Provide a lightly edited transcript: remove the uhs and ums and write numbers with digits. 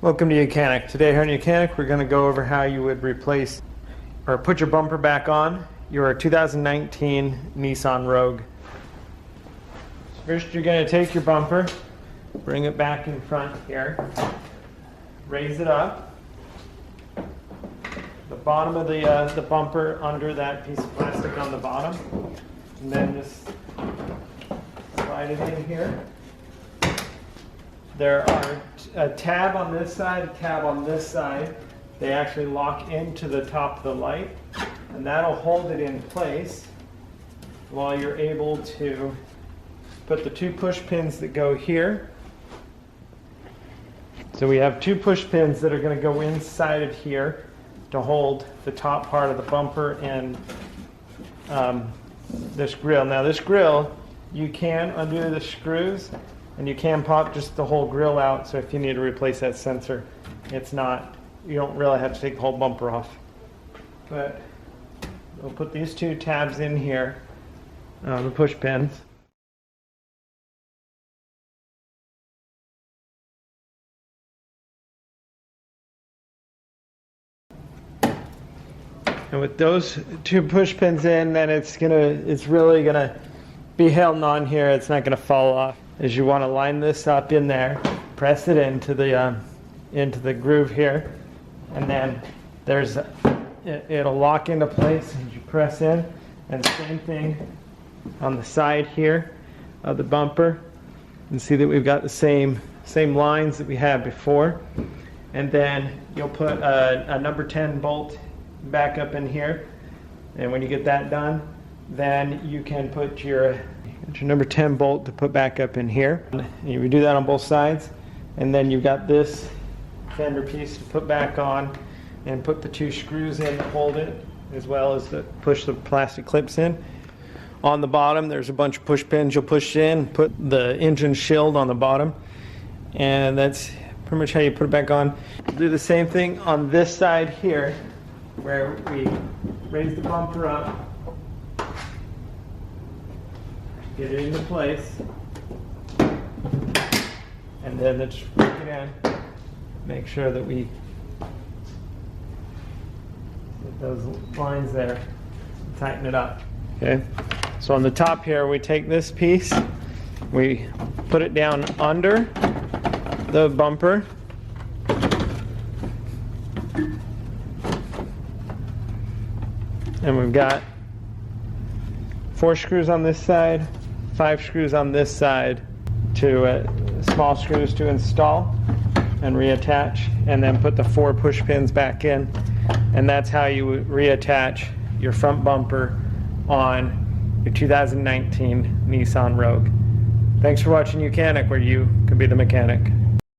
Welcome to YOUCANIC. Today here on YOUCANIC we're going to go over how you would replace or put your bumper back on your 2019 Nissan Rouge. First you're going to take your bumper, bring it back in front here, raise it up, the bottom of the bumper under that piece of plastic on the bottom, and then just slide it in here. There are a tab on this side, a tab on this side. They actually lock into the top of the light, and that'll hold it in place while you're able to put the two push pins that go here. So we have two push pins that are going to go inside of here to hold the top part of the bumper and this grill. Now this grill, you can undo the screws and you can pop just the whole grill out, so if you need to replace that sensor, you don't really have to take the whole bumper off. But we'll put these two tabs in here, the push pins. And with those two push pins in, then it's really gonna be held on here. It's not gonna fall off. Is you want to line this up in there, press it into the groove here, and then it'll lock into place as you press in. And same thing on the side here of the bumper. You can see that we've got the same lines that we had before. And then you'll put a number 10 bolt back up in here, and when you get that done, then you can put your number 10 bolt to put back up in here. And you do that on both sides, and then you've got this fender piece to put back on and put the two screws in to hold it, as well as to push the plastic clips in. On the bottom there's a bunch of push pins you'll push in, put the engine shield on the bottom, and that's pretty much how you put it back on. Do the same thing on this side here, where we raise the bumper up, get it into place, and then let's break it in. Make sure that we get those lines there, tighten it up. Okay, so on the top here we take this piece, we put it down under the bumper, and we've got 4 screws on this side, 5 screws on this side, small screws to install and reattach, and then put the 4 push pins back in, and that's how you would reattach your front bumper on your 2019 Nissan Rouge. Thanks for watching YOUCANIC, where you can be the mechanic.